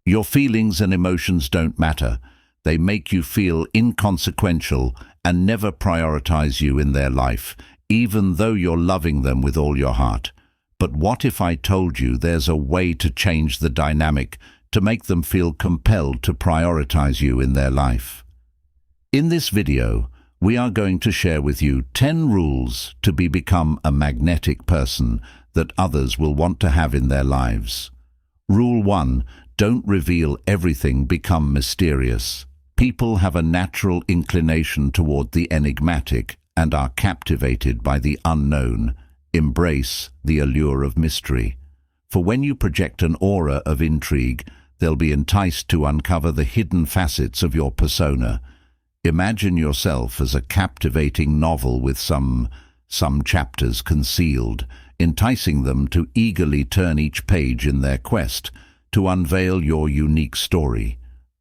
Your feelings and emotions don't matter. They make you feel inconsequential and never prioritize you in their life, even though you're loving them with all your heart. But what if I told you there's a way to change the dynamic, to make them feel compelled to prioritize you in their life? In this video, we are going to share with you 10 rules to become a magnetic person that others will want to have in their lives. Rule 1. Don't reveal everything, become mysterious. People have a natural inclination toward the enigmatic and are captivated by the unknown. Embrace the allure of mystery. For when you project an aura of intrigue, they'll be enticed to uncover the hidden facets of your persona. Imagine yourself as a captivating novel with some chapters concealed, enticing them to eagerly turn each page in their quest to unveil your unique story.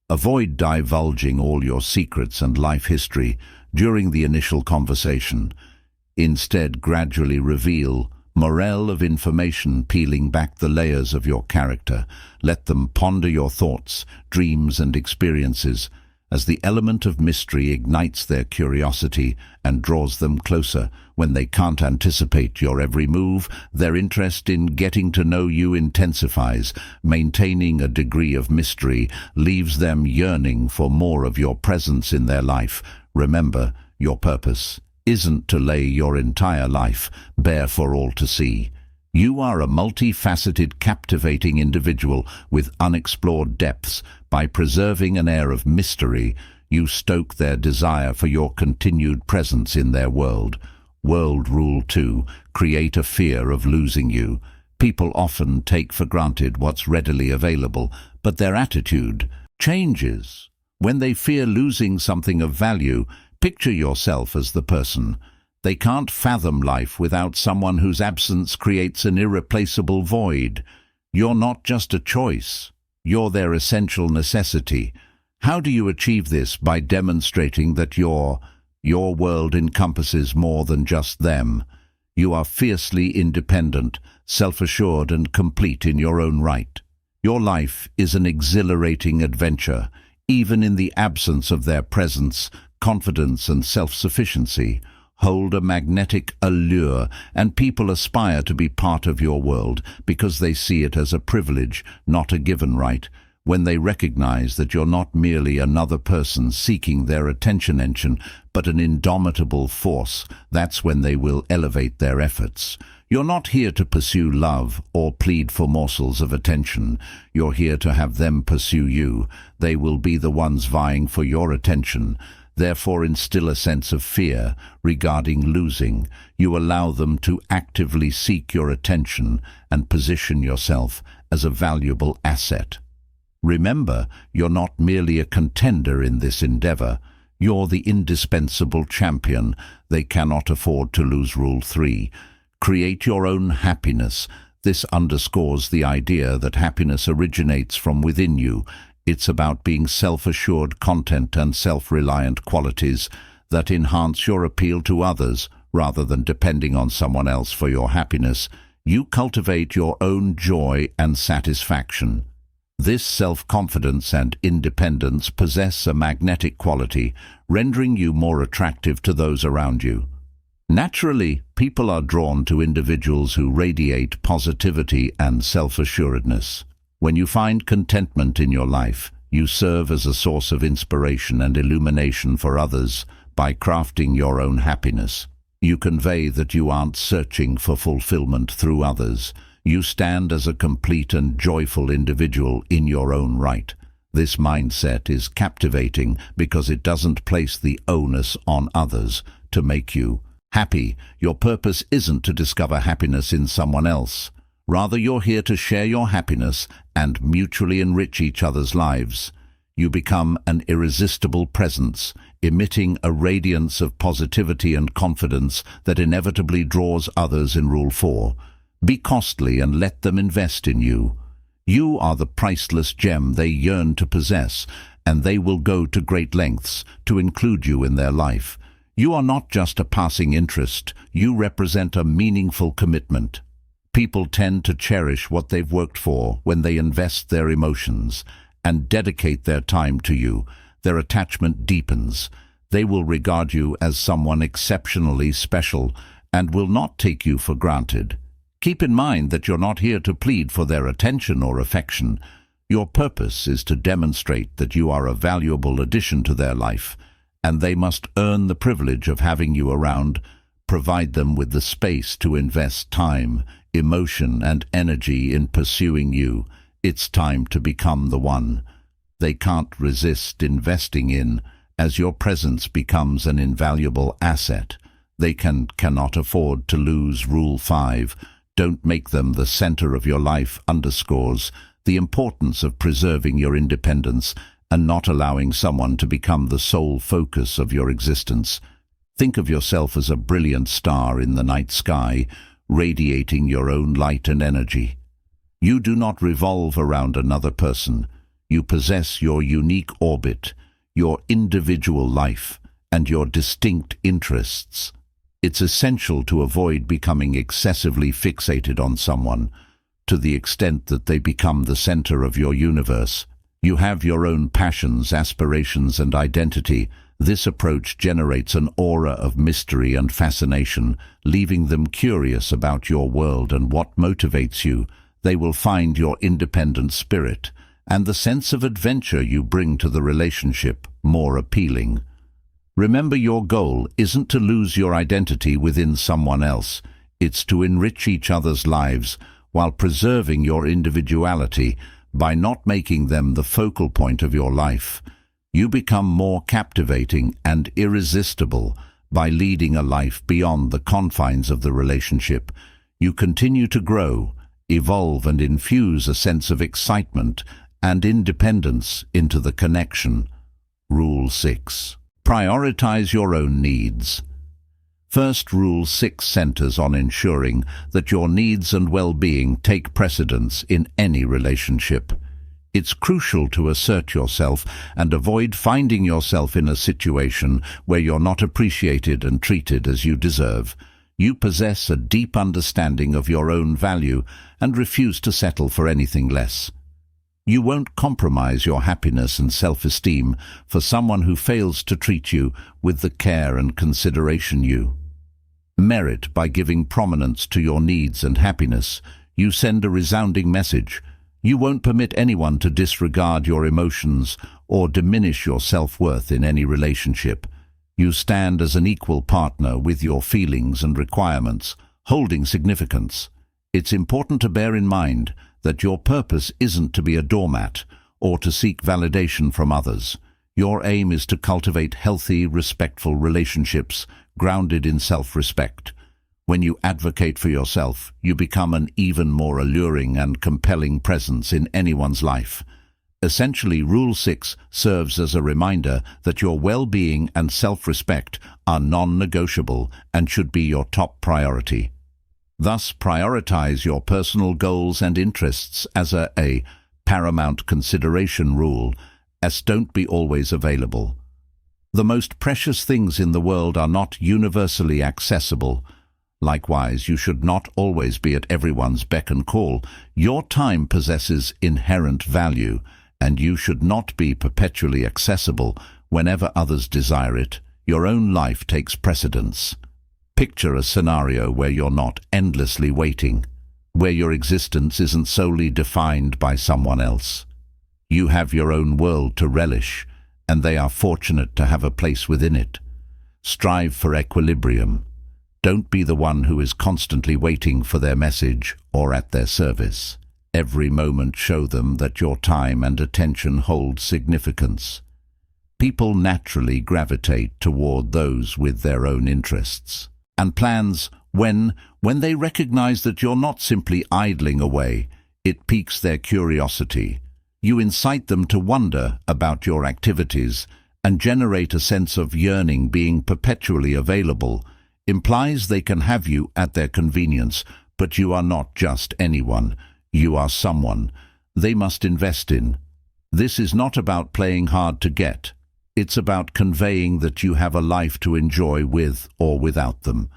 Avoid divulging all your secrets and life history during the initial conversation. Instead, gradually reveal morale of information, peeling back the layers of your character. Let them ponder your thoughts, dreams, and experiences, as the element of mystery ignites their curiosity and draws them closer. When they can't anticipate your every move, their interest in getting to know you intensifies. Maintaining a degree of mystery leaves them yearning for more of your presence in their life. Remember, your purpose isn't to lay your entire life bare for all to see. You are a multifaceted, captivating individual with unexplored depths. By preserving an air of mystery, you stoke their desire for your continued presence in their world. Rule 2. Create a fear of losing you. People often take for granted what's readily available, but their attitude changes when they fear losing something of value. Picture yourself as the person. They can't fathom life without someone whose absence creates an irreplaceable void. You're not just a choice. You're their essential necessity. How do you achieve this? By demonstrating that your world encompasses more than just them. You are fiercely independent, self-assured, and complete in your own right. Your life is an exhilarating adventure, even in the absence of their presence. Confidence and self-sufficiency hold a magnetic allure, and people aspire to be part of your world because they see it as a privilege, not a given right. When they recognize that you're not merely another person seeking their attention engine, but an indomitable force, that's when they will elevate their efforts. You're not here to pursue love or plead for morsels of attention. You're here to have them pursue you. They will be the ones vying for your attention. Therefore, instill a sense of fear regarding losing. You allow them to actively seek your attention and position yourself as a valuable asset. Remember, you're not merely a contender in this endeavor. You're the indispensable champion. They cannot afford to lose. Rule 3. Create your own happiness. This underscores the idea that happiness originates from within you. It's about being self-assured, content, and self-reliant qualities that enhance your appeal to others rather than depending on someone else for your happiness. You cultivate your own joy and satisfaction. This self-confidence and independence possess a magnetic quality, rendering you more attractive to those around you. Naturally, people are drawn to individuals who radiate positivity and self-assuredness. When you find contentment in your life, you serve as a source of inspiration and illumination for others. By crafting your own happiness, you convey that you aren't searching for fulfillment through others. You stand as a complete and joyful individual in your own right. This mindset is captivating because it doesn't place the onus on others to make you happy. Your purpose isn't to discover happiness in someone else. Rather, you're here to share your happiness and mutually enrich each other's lives. You become an irresistible presence, emitting a radiance of positivity and confidence that inevitably draws others. In Rule 4, be costly and let them invest in you. You are the priceless gem they yearn to possess, and they will go to great lengths to include you in their life. You are not just a passing interest, you represent a meaningful commitment. People tend to cherish what they've worked for when they invest their emotions, and dedicate their time to you, their attachment deepens. They will regard you as someone exceptionally special and will not take you for granted. Keep in mind that you're not here to plead for their attention or affection. Your purpose is to demonstrate that you are a valuable addition to their life, and they must earn the privilege of having you around. Provide them with the space to invest time, emotion, and energy in pursuing you. It's time to become the one they can't resist investing in, as your presence becomes an invaluable asset they cannot afford to lose. Rule 5. Don't make them the center of your life underscores the importance of preserving your independence and not allowing someone to become the sole focus of your existence. Think of yourself as a brilliant star in the night sky, radiating your own light and energy. You do not revolve around another person. You possess your unique orbit, your individual life, and your distinct interests. It's essential to avoid becoming excessively fixated on someone, to the extent that they become the center of your universe. You have your own passions, aspirations, and identity. This approach generates an aura of mystery and fascination, leaving them curious about your world and what motivates you. They will find your independent spirit and the sense of adventure you bring to the relationship more appealing. Remember, your goal isn't to lose your identity within someone else. It's to enrich each other's lives while preserving your individuality. By not making them the focal point of your life, you become more captivating and irresistible. By leading a life beyond the confines of the relationship, you continue to grow, evolve, and infuse a sense of excitement and independence into the connection. Rule 6. Prioritize your own needs. First, Rule 6 centers on ensuring that your needs and well-being take precedence in any relationship. It's crucial to assert yourself and avoid finding yourself in a situation where you're not appreciated and treated as you deserve. You possess a deep understanding of your own value and refuse to settle for anything less. You won't compromise your happiness and self-esteem for someone who fails to treat you with the care and consideration you merit. By giving prominence to your needs and happiness, you send a resounding message. You won't permit anyone to disregard your emotions or diminish your self-worth in any relationship. You stand as an equal partner with your feelings and requirements, holding significance. It's important to bear in mind that your purpose isn't to be a doormat or to seek validation from others. Your aim is to cultivate healthy, respectful relationships grounded in self-respect. When you advocate for yourself, you become an even more alluring and compelling presence in anyone's life. Essentially, Rule 6 serves as a reminder that your well-being and self-respect are non-negotiable and should be your top priority. Thus, prioritize your personal goals and interests as a paramount consideration. Rule as don't be always available. The most precious things in the world are not universally accessible. Likewise, you should not always be at everyone's beck and call. Your time possesses inherent value, and you should not be perpetually accessible whenever others desire it. Your own life takes precedence. Picture a scenario where you're not endlessly waiting, where your existence isn't solely defined by someone else. You have your own world to relish, and they are fortunate to have a place within it. Strive for equilibrium. Don't be the one who is constantly waiting for their message or at their service. Every moment show them that your time and attention hold significance. People naturally gravitate toward those with their own interests and plans when they recognize that you're not simply idling away. It piques their curiosity. You incite them to wonder about your activities and generate a sense of yearning. Being perpetually available implies they can have you at their convenience, but you are not just anyone. You are someone they must invest in. This is not about playing hard to get. It's about conveying that you have a life to enjoy with or without them.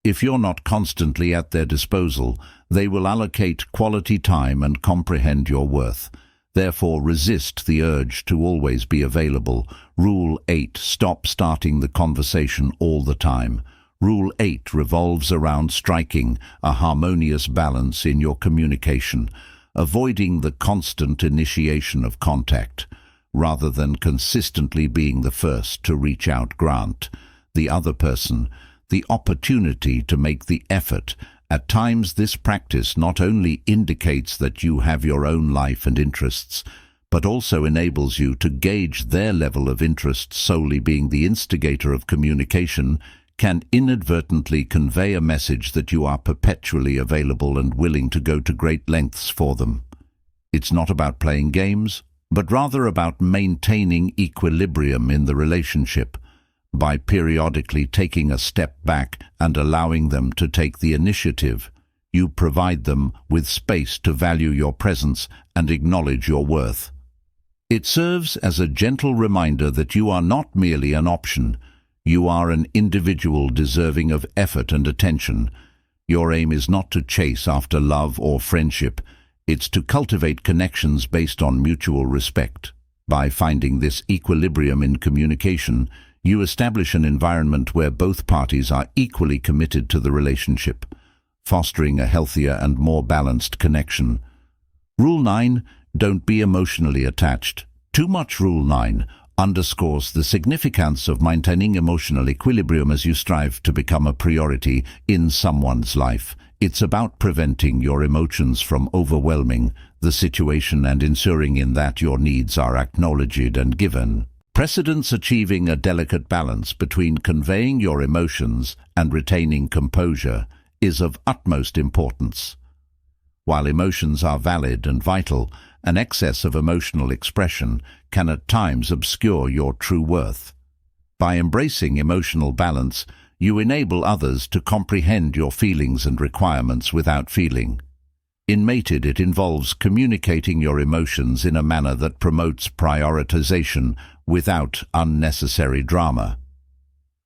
If you're not constantly at their disposal, they will allocate quality time and comprehend your worth. Therefore, resist the urge to always be available. Rule 8. Stop starting the conversation all the time. Rule 8 revolves around striking a harmonious balance in your communication, avoiding the constant initiation of contact, rather than consistently being the first to reach out. Grant the other person the opportunity to make the effort. At times, this practice not only indicates that you have your own life and interests, but also enables you to gauge their level of interest. Solely being the instigator of communication can inadvertently convey a message that you are perpetually available and willing to go to great lengths for them. It's not about playing games, but rather about maintaining equilibrium in the relationship. By periodically taking a step back and allowing them to take the initiative, you provide them with space to value your presence and acknowledge your worth. It serves as a gentle reminder that you are not merely an option. You are an individual deserving of effort and attention. Your aim is not to chase after love or friendship. It's to cultivate connections based on mutual respect. By finding this equilibrium in communication, you establish an environment where both parties are equally committed to the relationship, fostering a healthier and more balanced connection. Rule 9. Don't be emotionally attached. Too much. Rule 9 underscores the significance of maintaining emotional equilibrium as you strive to become a priority in someone's life. It's about preventing your emotions from overwhelming the situation and ensuring in that your needs are acknowledged and given precedence. Achieving a delicate balance between conveying your emotions and retaining composure is of utmost importance. While emotions are valid and vital, an excess of emotional expression can at times obscure your true worth. By embracing emotional balance, you enable others to comprehend your feelings and requirements without feeling. In Mated, it involves communicating your emotions in a manner that promotes prioritization without unnecessary drama.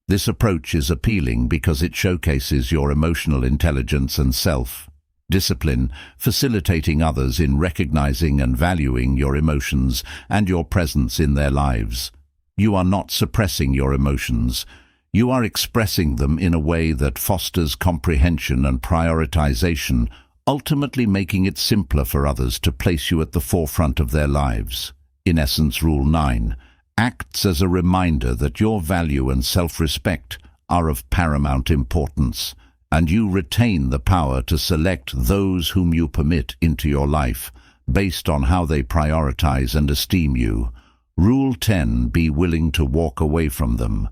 This approach is appealing because it showcases your emotional intelligence and self-discipline, facilitating others in recognizing and valuing your emotions and your presence in their lives. You are not suppressing your emotions. You are expressing them in a way that fosters comprehension and prioritization, ultimately making it simpler for others to place you at the forefront of their lives. In essence, Rule 9 acts as a reminder that your value and self-respect are of paramount importance, and you retain the power to select those whom you permit into your life based on how they prioritize and esteem you. Rule 10. Be willing to walk away from them.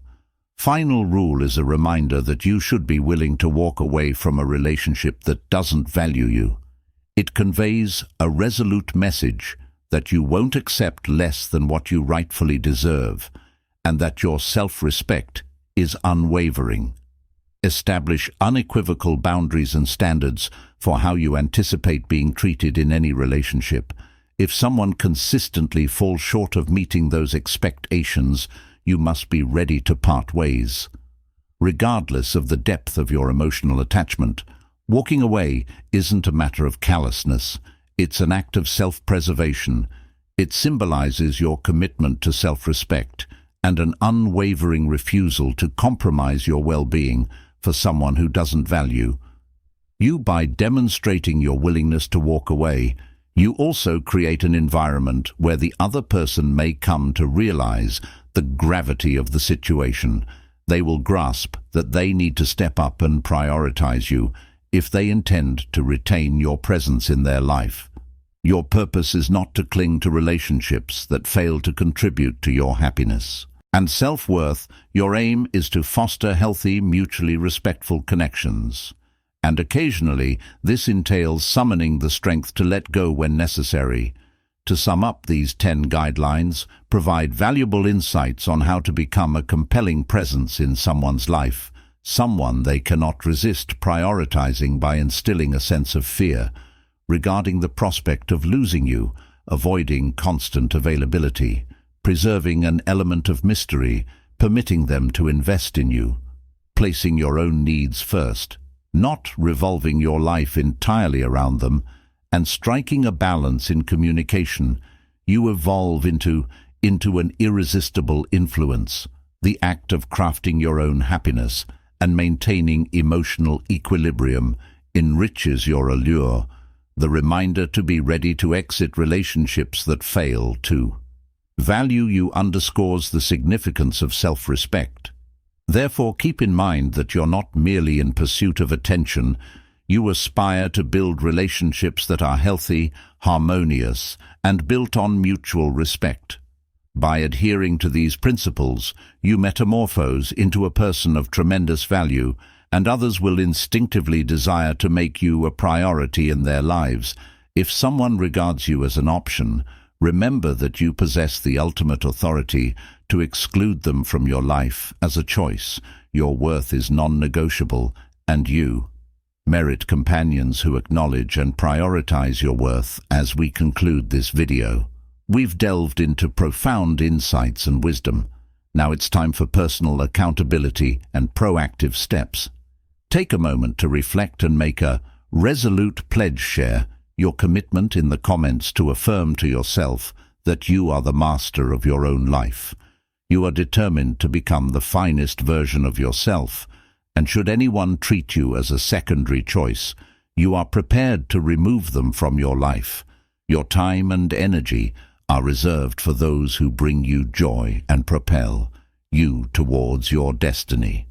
Final rule is a reminder that you should be willing to walk away from a relationship that doesn't value you. It conveys a resolute message that you won't accept less than what you rightfully deserve, and that your self-respect is unwavering. Establish unequivocal boundaries and standards for how you anticipate being treated in any relationship. If someone consistently falls short of meeting those expectations, you must be ready to part ways. Regardless of the depth of your emotional attachment, walking away isn't a matter of callousness. It's an act of self-preservation. It symbolizes your commitment to self-respect and an unwavering refusal to compromise your well-being for someone who doesn't value you. By demonstrating your willingness to walk away, you also create an environment where the other person may come to realize the gravity of the situation. They will grasp that they need to step up and prioritize you if they intend to retain your presence in their life. Your purpose is not to cling to relationships that fail to contribute to your happiness and self-worth. Your aim is to foster healthy, mutually respectful connections. And occasionally, this entails summoning the strength to let go when necessary. To sum up, these 10 guidelines provide valuable insights on how to become a compelling presence in someone's life, someone they cannot resist prioritizing by instilling a sense of fear regarding the prospect of losing you, avoiding constant availability, preserving an element of mystery, permitting them to invest in you, placing your own needs first, not revolving your life entirely around them, and striking a balance in communication. you evolve into an irresistible influence. The act of crafting your own happiness and maintaining emotional equilibrium enriches your allure, the reminder to be ready to exit relationships that fail to value you underscores the significance of self-respect. Therefore, keep in mind that you're not merely in pursuit of attention. You aspire to build relationships that are healthy, harmonious, and built on mutual respect. By adhering to these principles, you metamorphose into a person of tremendous value, and others will instinctively desire to make you a priority in their lives. If someone regards you as an option, remember that you possess the ultimate authority to exclude them from your life as a choice. Your worth is non-negotiable, and you merit companions who acknowledge and prioritize your worth. As we conclude this video, we've delved into profound insights and wisdom. Now it's time for personal accountability and proactive steps. Take a moment to reflect and make a resolute pledge. Share your commitment in the comments to affirm to yourself that you are the master of your own life. You are determined to become the finest version of yourself, and should anyone treat you as a secondary choice, you are prepared to remove them from your life. Your time and energy are reserved for those who bring you joy and propel you towards your destiny.